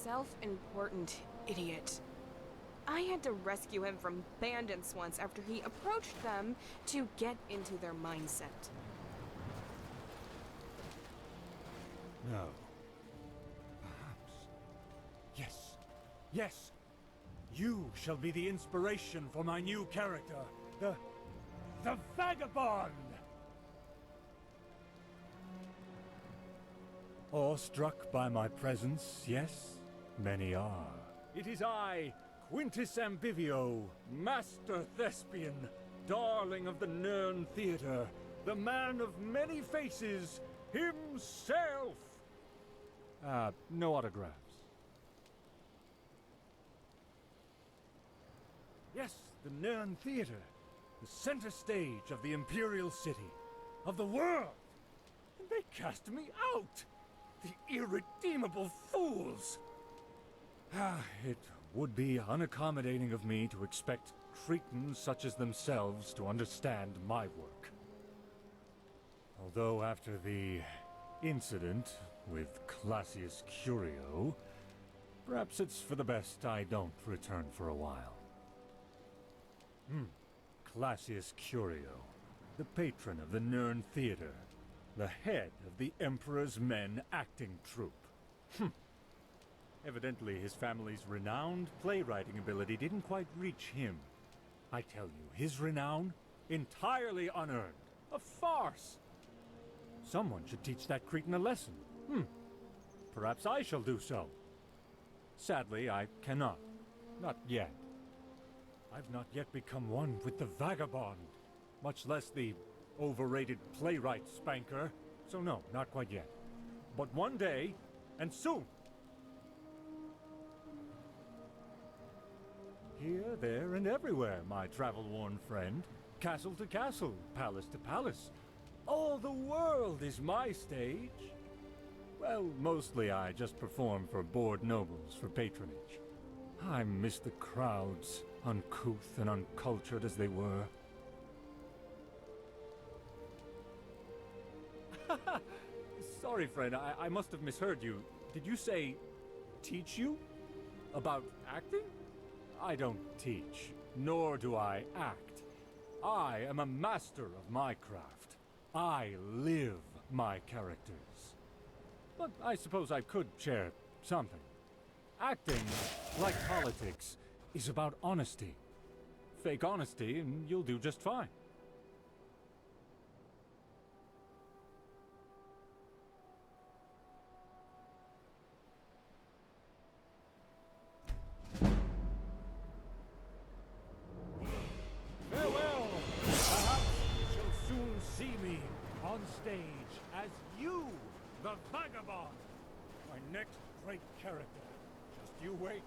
self-important idiot. I had to rescue him from bandits once after he approached them to get into their mindset. No. Perhaps. Yes. Yes! You shall be the inspiration for my new character, the Vagabond! Awestruck by my presence, yes? Many are. It is I, Quintus Ambivio, Master Thespian, darling of the Nern Theater, the man of many faces, himself! No autographs. Yes, the Nern Theater, the center stage of the Imperial City, of the world! And they cast me out! The irredeemable fools! It would be unaccommodating of me to expect Cretans such as themselves to understand my work. Although after the incident with Classius Curio, perhaps it's for the best I don't return for a while. Classius Curio, the patron of the Nern Theater, the head of the Emperor's Men acting troupe. Evidently his family's renowned playwriting ability didn't quite reach him. I tell you, his renown, entirely unearned. A farce! Someone should teach that Cretan a lesson. Perhaps I shall do so. Sadly, I cannot. Not yet. I've not yet become one with the Vagabond, much less the overrated playwright spanker. So no, not quite yet. But one day, and soon. Here, there, and everywhere, my travel-worn friend. Castle to castle, palace to palace. All the world is my stage. Well, mostly I just perform for bored nobles for patronage. I miss the crowds, uncouth and uncultured as they were. Sorry, friend, I must have misheard you. Did you say, teach you? About acting? I don't teach, nor do I act. I am a master of my craft. I live my characters. But I suppose I could share something. Acting, like politics, is about honesty. Fake honesty, and you'll do just fine. Farewell! Perhaps you shall soon see me on stage as you, the Vagabond! My next great character. Just you wait.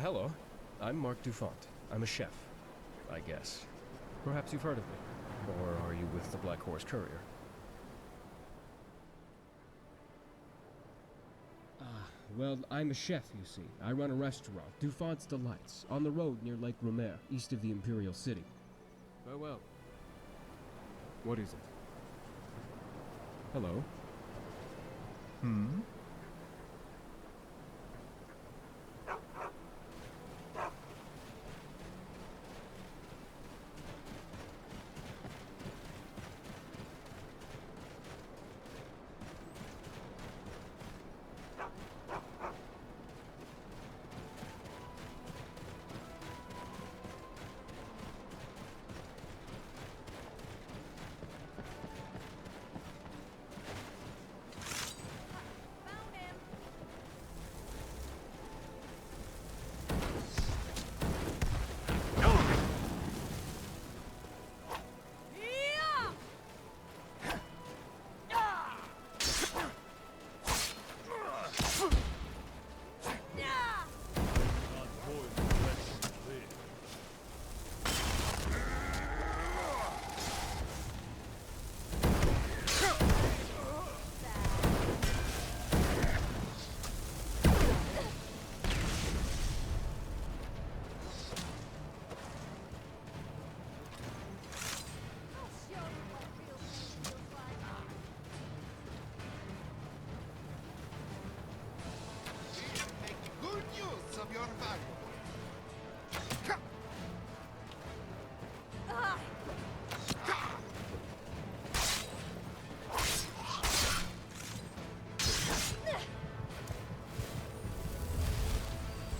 Hello. I'm Mark Dufont. I'm a chef, I guess. Perhaps you've heard of me. Or are you with the Black Horse Courier? Well, I'm a chef, you see. I run a restaurant, Dufont's Delights, on the road near Lake Rumer, east of the Imperial City. Well. What is it? Hello? Found him. Yeah! Yeah! I'll show you what real pain feels like. Make good use of your value.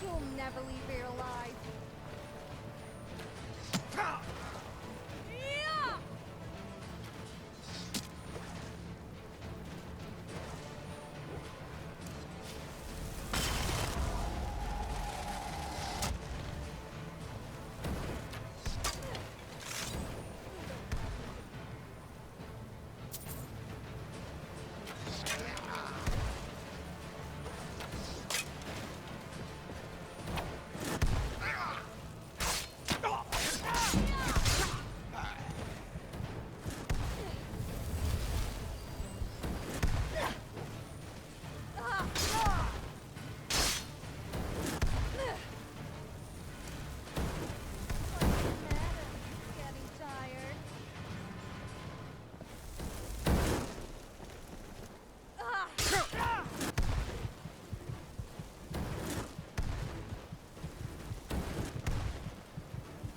You'll never leave here alive. Yeah! Getting tired.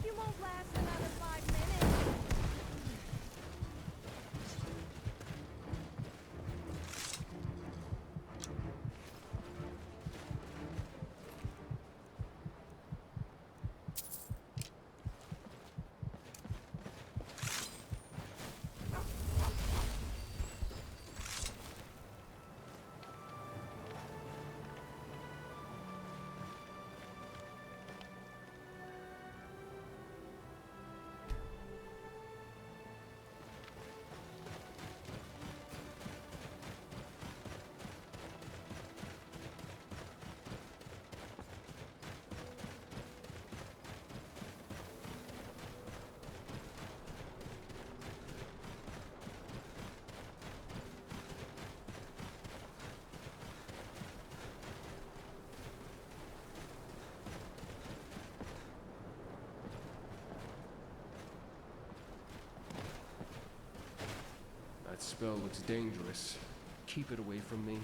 You won't last another 5 minutes. That spell looks dangerous. Keep it away from me.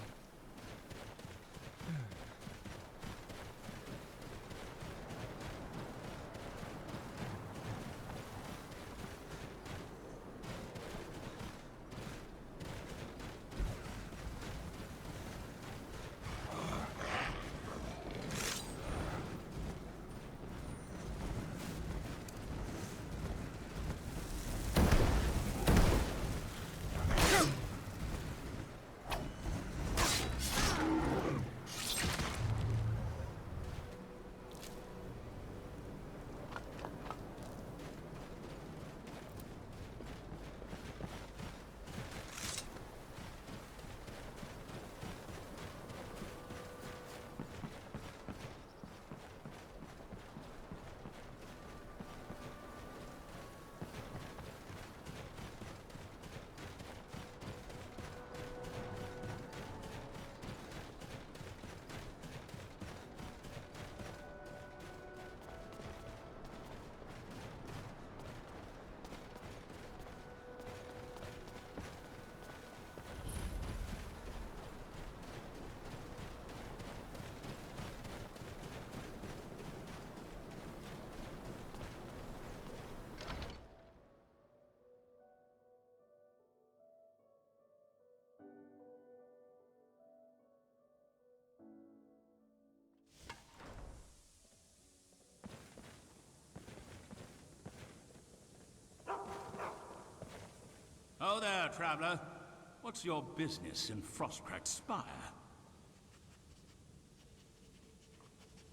there, traveler. What's your business in Frost Crag Spire?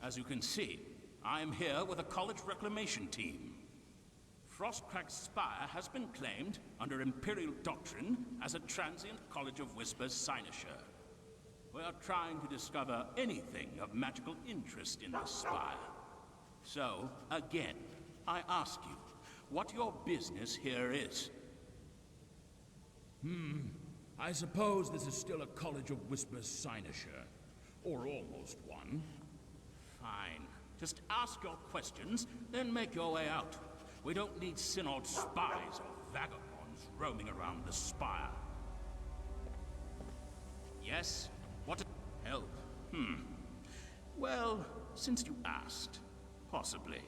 As you can see, I am here with a college reclamation team. Frost Crag Spire has been claimed, under Imperial doctrine, as a transient College of Whispers cynosure. We are trying to discover anything of magical interest in the Spire. So, again, I ask you, what your business here is. I suppose this is still a College of Whispers cynosure. Or almost one. Fine. Just ask your questions, then make your way out. We don't need Synod spies or vagabonds roaming around the Spire. Yes? What? Help? Well, since you asked, possibly.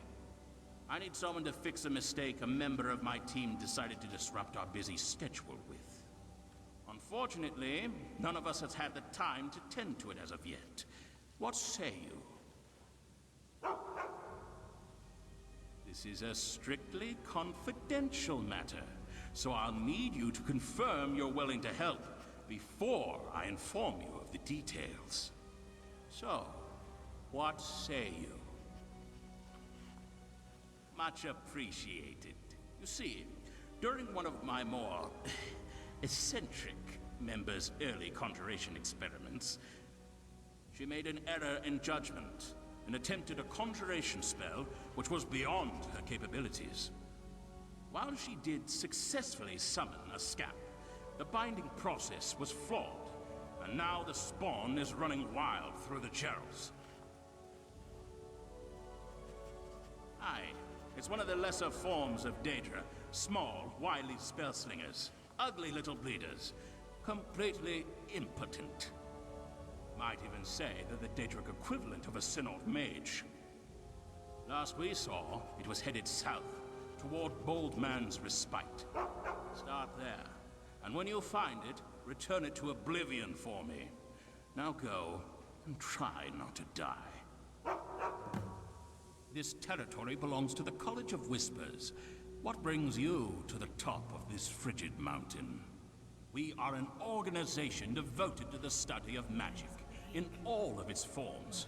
I need someone to fix a mistake a member of my team decided to disrupt our busy schedule with. Unfortunately, none of us has had the time to tend to it as of yet. What say you? This is a strictly confidential matter, so I'll need you to confirm you're willing to help before I inform you of the details. So, what say you? Much appreciated. You see, during one of my more eccentric members' early conjuration experiments, she made an error in judgment and attempted a conjuration spell which was beyond her capabilities. While she did successfully summon a scap, the binding process was flawed, and now the spawn is running wild through the channels. Aye, it's one of the lesser forms of Daedra. Small, wily spellslingers. Ugly little bleeders. Completely impotent. Might even say they're the Daedric equivalent of a Synod mage. Last we saw, it was headed south, toward Bold Man's Respite. Start there, and when you find it, return it to oblivion for me. Now go, and try not to die. This territory belongs to the College of Whispers. What brings you to the top of this frigid mountain? We are an organization devoted to the study of magic, in all of its forms.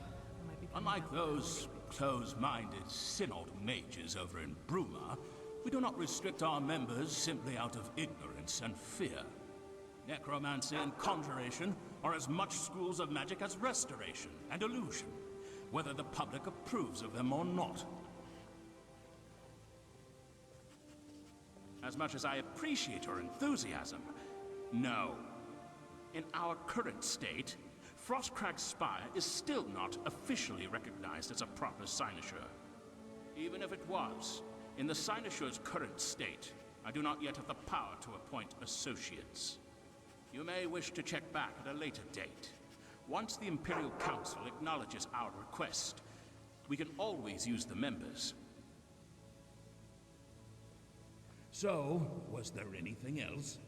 Unlike those close-minded Synod mages over in Bruma, we do not restrict our members simply out of ignorance and fear. Necromancy and conjuration are as much schools of magic as restoration and illusion, whether the public approves of them or not. As much as I appreciate your enthusiasm, no. In our current state, Frost Crag Spire is still not officially recognized as a proper cynosure. Even if it was, in the cynosure's current state, I do not yet have the power to appoint associates. You may wish to check back at a later date. Once the Imperial Council acknowledges our request, we can always use the members. So, was there anything else?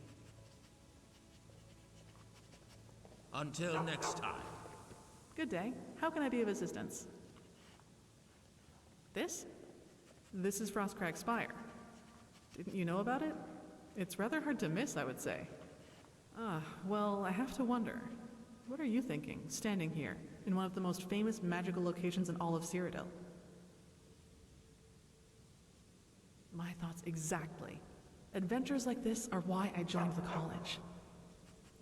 Until next time. Good day. How can I be of assistance? This? This is Frost Crag Spire. Didn't you know about it? It's rather hard to miss, I would say. Well, I have to wonder. What are you thinking, standing here, in one of the most famous magical locations in all of Cyrodiil? My thoughts exactly. Adventures like this are why I joined the college.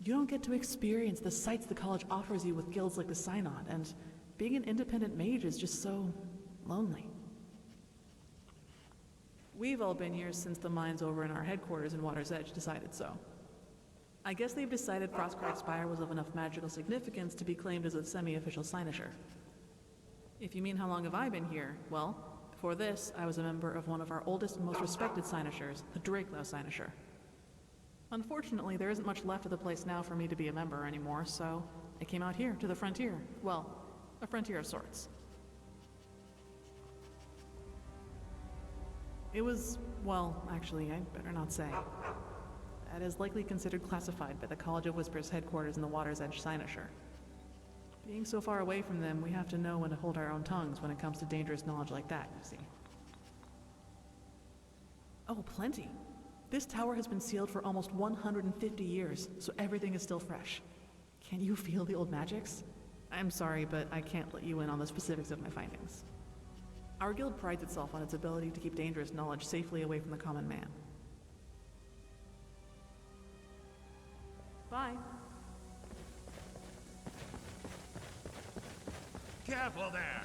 You don't get to experience the sights the college offers you with guilds like the Synod, and being an independent mage is just so lonely. We've all been here since the mines over in our headquarters in Water's Edge decided so. I guess they've decided Frost Crag Spire was of enough magical significance to be claimed as a semi-official cynosure. If you mean how long have I been here, well, before this, I was a member of one of our oldest and most respected cynosures, the Drakelow cynosure. Unfortunately, there isn't much left of the place now for me to be a member anymore, so I came out here, to the frontier. Well, a frontier of sorts. It was, well, actually, I'd better not say. That is likely considered classified by the College of Whispers headquarters in the Water's Edge cynosure. Being so far away from them, we have to know when to hold our own tongues when it comes to dangerous knowledge like that, you see. Oh, plenty. This tower has been sealed for almost 150 years, so everything is still fresh. Can you feel the old magics? I'm sorry, but I can't let you in on the specifics of my findings. Our guild prides itself on its ability to keep dangerous knowledge safely away from the common man. Bye. Careful there!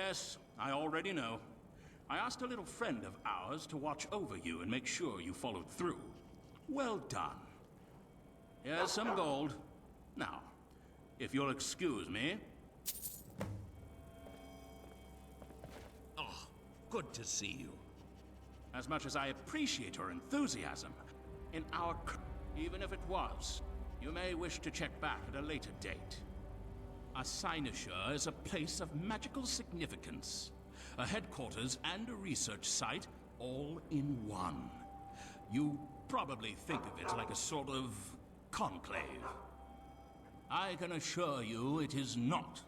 Yes, I already know. I asked a little friend of ours to watch over you and make sure you followed through. Well done. Here's some gold. Now, if you'll excuse me. Oh, good to see you. As much as I appreciate your enthusiasm, even if it was, you may wish to check back at a later date. A cynosure is a place of magical significance. A headquarters and a research site all in one. You probably think of it like a sort of conclave. I can assure you it is not.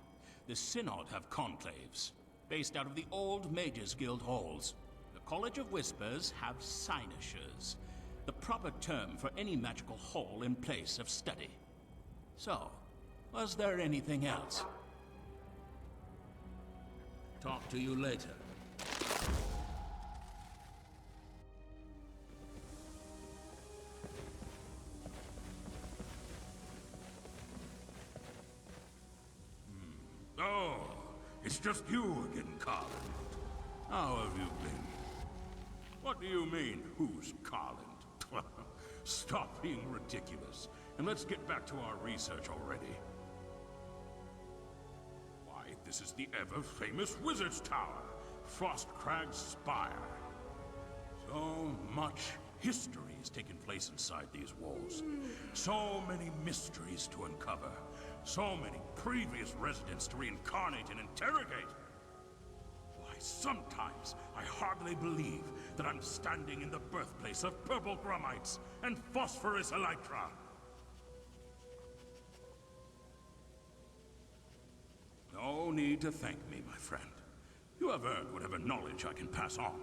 The Synod have conclaves, based out of the old Mages Guild halls. The College of Whispers have cynosures, the proper term for any magical hall in place of study. So, was there anything else? Talk to you later. Oh, it's just you again, Carlin. How have you been? What do you mean, who's Carlin? Stop being ridiculous, and let's get back to our research already. Why, this is the ever-famous Wizard's Tower, Frost Crag Spire. So much history has taken place inside these walls. So many mysteries to uncover. So many previous residents to reincarnate and interrogate. Why, sometimes I hardly believe that I'm standing in the birthplace of purple grumites and phosphorus elytra. No need to thank me, my friend. You have earned whatever knowledge I can pass on.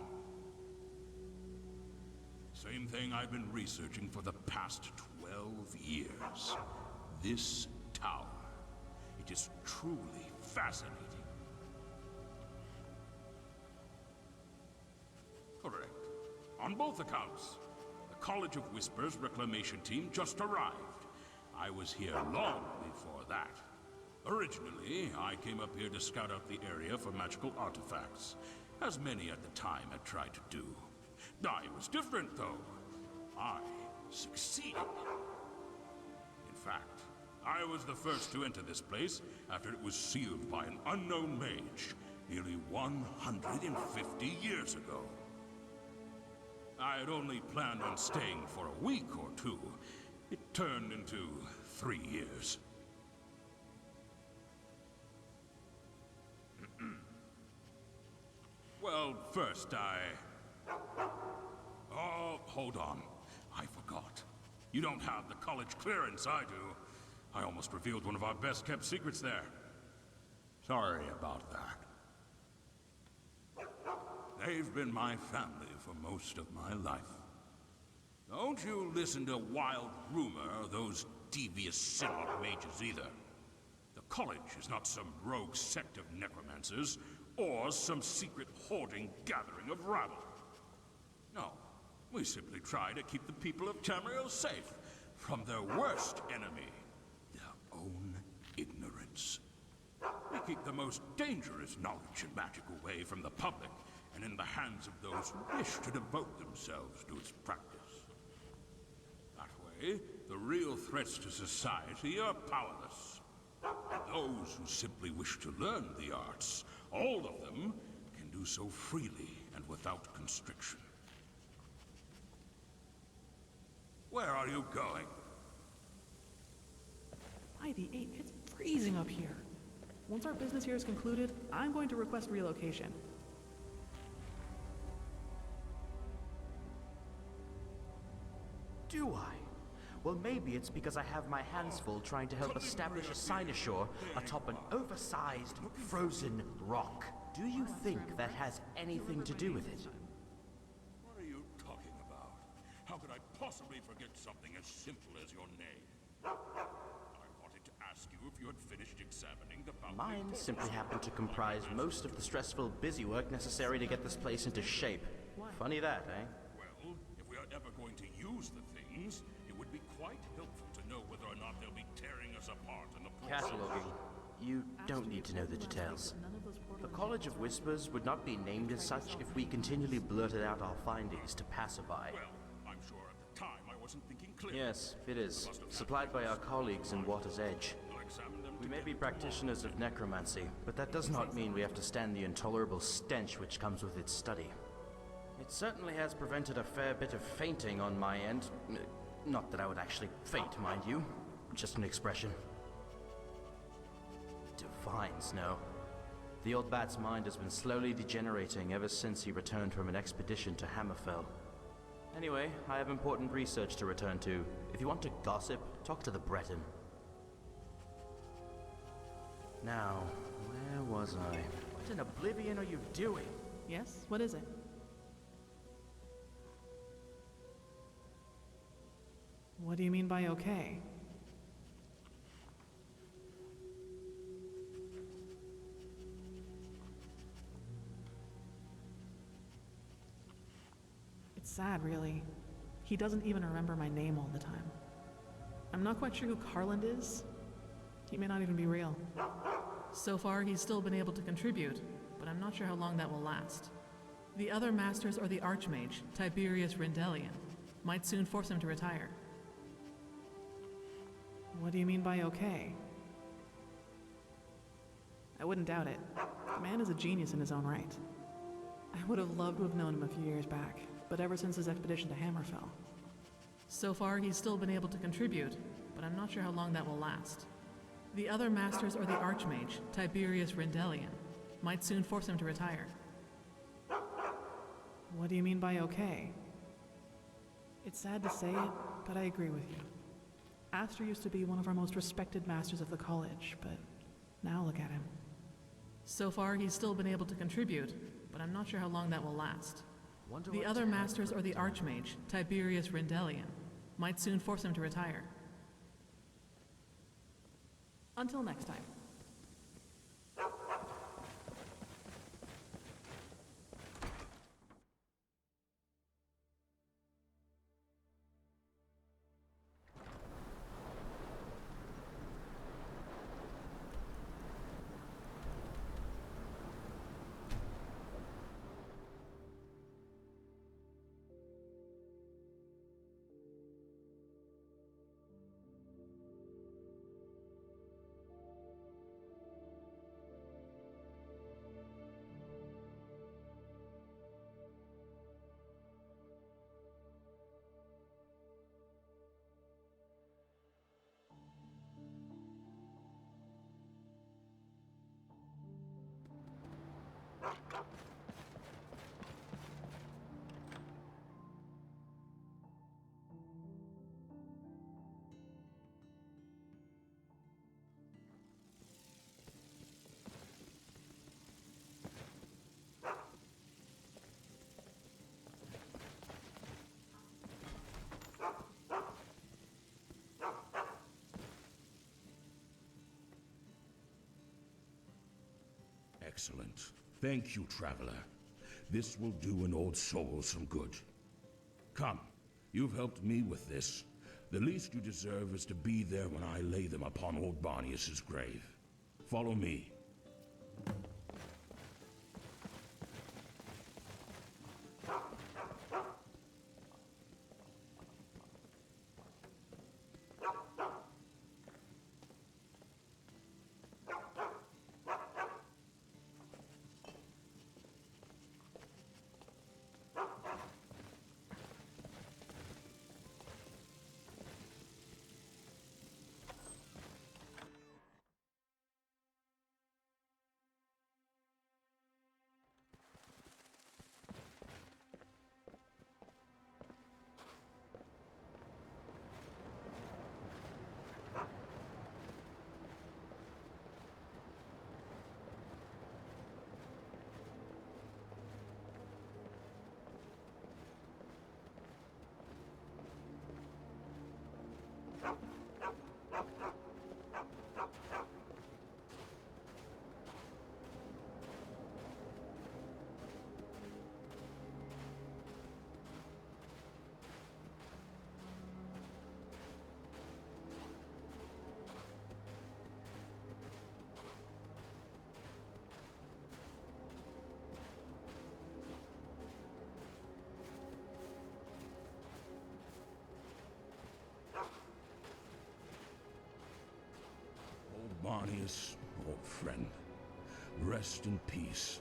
Same thing I've been researching for the past 12 years. This tower. It is truly fascinating. Correct. On both accounts. The College of Whispers reclamation team just arrived. I was here long before that. Originally, I came up here to scout out the area for magical artifacts, as many at the time had tried to do. I was different, though. I succeeded. In fact, I was the first to enter this place after it was sealed by an unknown mage nearly 150 years ago. I had only planned on staying for a week or two. It turned into 3 years. Well, first Oh, hold on. I forgot. You don't have the college clearance I do. I almost revealed one of our best-kept secrets there. Sorry about that. They've been my family for most of my life. Don't you listen to wild rumor or those devious Synod mages either. The college is not some rogue sect of necromancers, or some secret hoarding gathering of rabble. No, we simply try to keep the people of Tamriel safe from their worst enemy, their own ignorance. We keep the most dangerous knowledge and magic away from the public and in the hands of those who wish to devote themselves to its practice. That way, the real threats to society are powerless. And those who simply wish to learn the arts, all of them, can do so freely and without constriction. Where are you going? By the 8th, it's freezing up here. Once our business here is concluded, I'm going to request relocation. Do I? Well, maybe it's because I have my hands full trying to help establish a cynosure atop an oversized, frozen rock. Do you think that has anything to do with it? What are you talking about? How could I possibly forget something as simple as your name? I wanted to ask you if you had finished examining the boundary. Mine simply happened to comprise most of the stressful busy work necessary to get this place into shape. Funny that, eh? Well, if we are ever going to use the things, it would be quite helpful to know whether or not they'll be tearing us apart in the process. Cataloging. You don't need to know the details. The College of Whispers would not be named as such if we continually blurted out our findings to passerby. Well, I'm sure at the time I wasn't thinking clearly. Yes, it is. Supplied by our colleagues in Water's Edge. We'll examine them We may together be practitioners of necromancy, but that does not mean we have to stand the intolerable stench which comes with its study. It certainly has prevented a fair bit of fainting on my end. Not that I would actually faint, mind you. Just an expression. Divine snow. The old bat's mind has been slowly degenerating ever since he returned from an expedition to Hammerfell. Anyway, I have important research to return to. If you want to gossip, talk to the Breton. Now, where was I? What in oblivion are you doing? Yes? What is it? What do you mean by okay? It's sad, really. He doesn't even remember my name all the time. I'm not quite sure who Carland is. He may not even be real. So far, he's still been able to contribute, but I'm not sure how long that will last. The other masters or the Archmage, Tiberius Rendelian, might soon force him to retire. What do you mean by okay? I wouldn't doubt it. The man is a genius in his own right. I would have loved to have known him a few years back, but ever since his expedition to Hammerfell. So far, he's still been able to contribute, but I'm not sure how long that will last. The other masters or the Archmage, Tiberius Rendelian, might soon force him to retire. What do you mean by okay? It's sad to say it, but I agree with you. Aster used to be one of our most respected masters of the college, but now look at him. So far, he's still been able to contribute, but I'm not sure how long that will last. The other masters or the Archmage, Tiberius Rendelian, might soon force him to retire. Until next time. Excellent. Thank you, traveler. This will do an old soul some good. Come, you've helped me with this. The least you deserve is to be there when I lay them upon old Barnius's grave. Follow me. Barnius, old friend, rest in peace.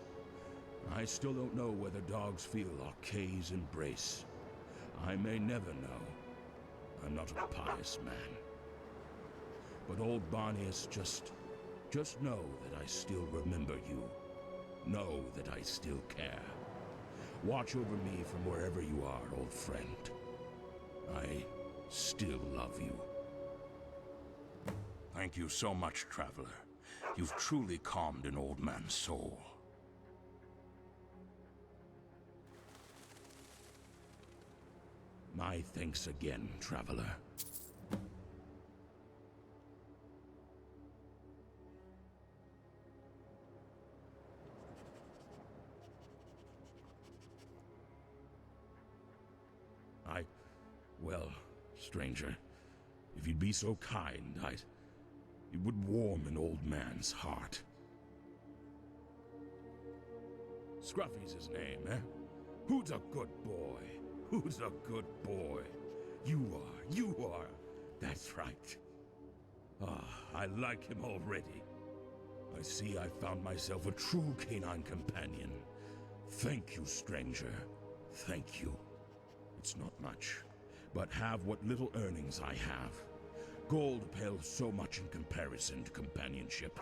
I still don't know whether dogs feel Arkay's embrace. I may never know. I'm not a pious man. But old Barnius, just know that I still remember you. Know that I still care. Watch over me from wherever you are, old friend. I still love you. Thank you so much, Traveler. You've truly calmed an old man's soul. My thanks again, Traveler. Well, stranger, if you'd be so kind, it would warm an old man's heart. Scruffy's his name, eh? Who's a good boy? Who's a good boy? You are. That's right. Ah, I like him already. I see I found myself a true canine companion. Thank you, stranger. Thank you. It's not much, but have what little earnings I have. Gold pales so much in comparison to companionship.